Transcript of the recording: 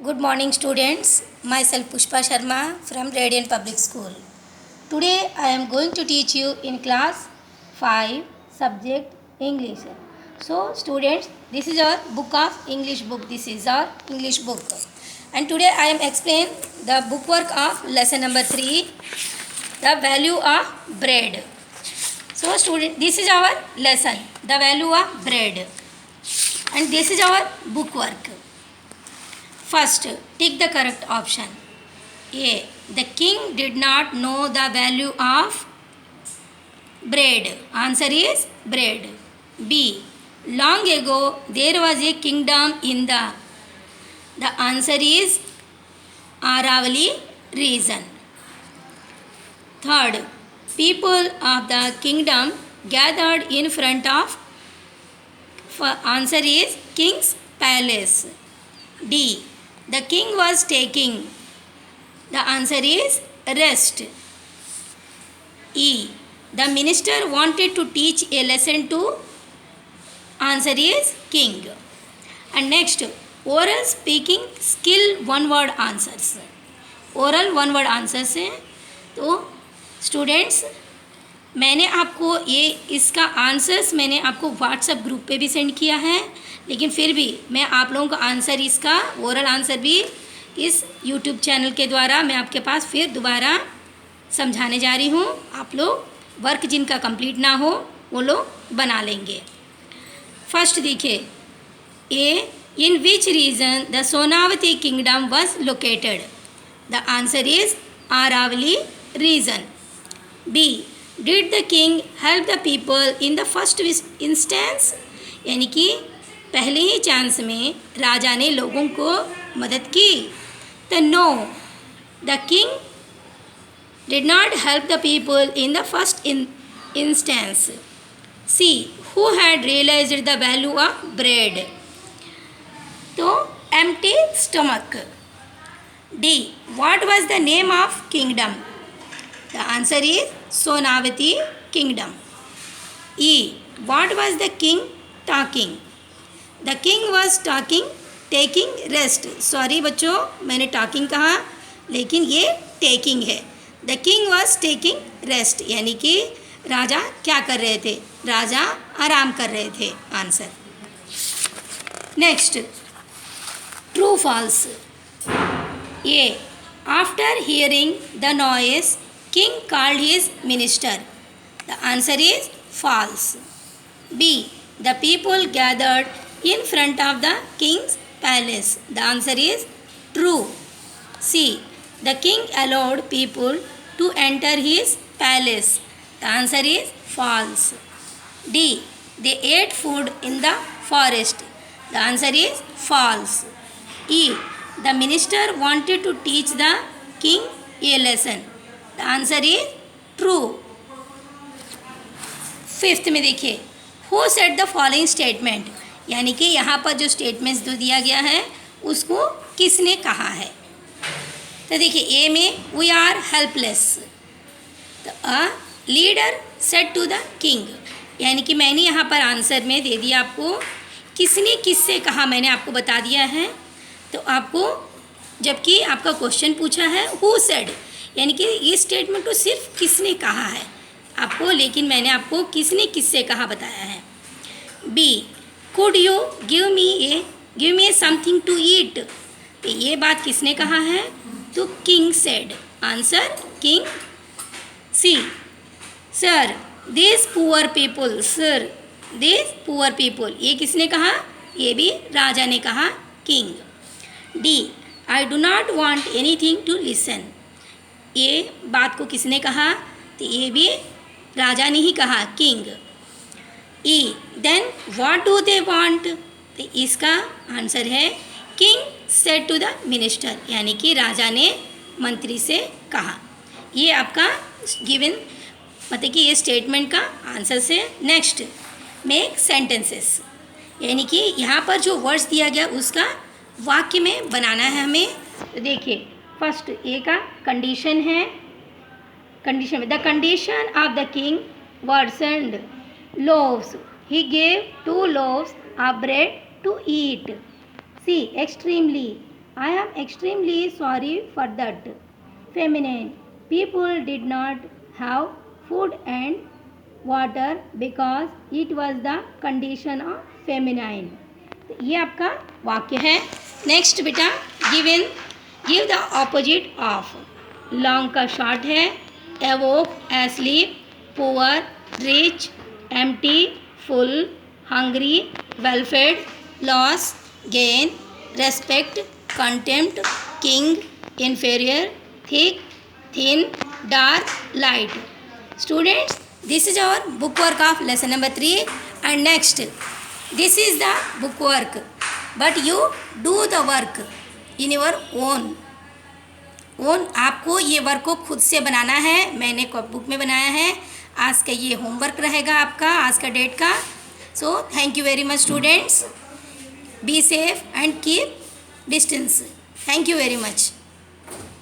Good morning, students. Myself Pushpa Sharma from Radiant Public School. Today I am going to teach you in class 5 subject English. So, students, this is our book of English book. This is our English book. And today I am explain the bookwork of lesson number 3, the value of bread. So, student, this is our lesson, the value of bread. And this is our bookwork. First, tick the correct option. A. The king did not know the value of bread. Answer is bread. B. Long ago there was a kingdom in the. The answer is Aravali region. Third, people of the kingdom gathered in front of. Answer is king's palace. D. The king was taking. The answer is rest. E. The minister wanted to teach a lesson to. Answer is king. And next, oral speaking skill one word answers. Oral one word answers हैं. तो students, मैंने आपको ये इसका answers मैंने आपको WhatsApp group पे भी सेंड किया है, लेकिन फिर भी मैं आप लोगों का आंसर, इसका ओरल आंसर भी इस यूट्यूब चैनल के द्वारा मैं आपके पास फिर दोबारा समझाने जा रही हूँ. आप लोग वर्क जिनका कंप्लीट ना हो वो लोग बना लेंगे. फर्स्ट देखिए, A. In which region the Sonavati kingdom was located. The answer is Aravalli region. B. Did the king help the people in the first instance. यानी कि पहले ही चांस में राजा ने लोगों को मदद की. तो no, the king did not help the people in the first instance. C. Who had realised the value of bread. तो empty stomach. D. What was the name of kingdom. The answer is Sonavati kingdom. E. What was the king talking. The king was talking taking rest. Sorry बच्चों, मैंने talking कहा लेकिन ये taking है. The king was taking rest, यानी कि राजा क्या कर रहे थे. राजा आराम कर रहे थे. Answer. Next, true false. A. After hearing the noise king called his minister. The answer is false. B. द पीपल गैदर्ड in front of the king's palace. The answer is true. C. The king allowed people to enter his palace. The answer is false. D. They ate food in the forest. The answer is false. E. The minister wanted to teach the king a lesson. The answer is true. Fifth में देखिए, who said the following statement. यानी कि यहाँ पर जो statements जो दिया गया है उसको किसने कहा है. तो देखिए, ए में वी आर हेल्पलेस. तो a leader said to the king, यानी कि मैंने यहाँ पर आंसर में दे दिया आपको किसने किससे कहा, मैंने आपको बता दिया है. तो आपको जबकि आपका क्वेश्चन पूछा है हु सेड, यानी कि ये स्टेटमेंट तो सिर्फ किसने कहा है आपको, लेकिन मैंने आपको किसने किससे कहा बताया है. B. Could you give me something to eat. तो ये बात किसने कहा है, तो king said. Answer king. C. Sir this poor people. Sir this poor people, ये किसने कहा, ये भी राजा ने कहा, king. D. I do not want anything to listen. ये बात को किसने कहा, तो ये भी राजा ने ही कहा, king. E. Then what do they want. तो इसका आंसर है king said to the minister, यानी कि राजा ने मंत्री से कहा. ये आपका गिवन मतलब कि ये स्टेटमेंट का आंसर से. नेक्स्ट, मेक सेंटेंसेस, यानी कि यहाँ पर जो वर्ड्स दिया गया उसका वाक्य में बनाना है हमें. तो देखिए, फर्स्ट ए का कंडीशन है. कंडीशन में the condition of the king worsened loaves. He gave 2 loaves of bread to eat. C. Extremely. I am extremely sorry for that. Feminine. People did not have food and water because it was the condition of feminine. ये आपका वाक्य है. Next बेटा, give the opposite of. Long का short है. Awoke, asleep, poor, rich, empty, full, hungry, well fed, loss, gain, respect, contempt, king, inferior, thick, thin, dark, light. Students, this is our book work of lesson number 3. And next, this is the book work, but you do the work in your own. आपको ये work को खुद से बनाना है. मैंने book में बनाया है. आज का ये होमवर्क रहेगा आपका, आज का डेट का. So thank you very much students. Be safe and keep distance. Thank you very much.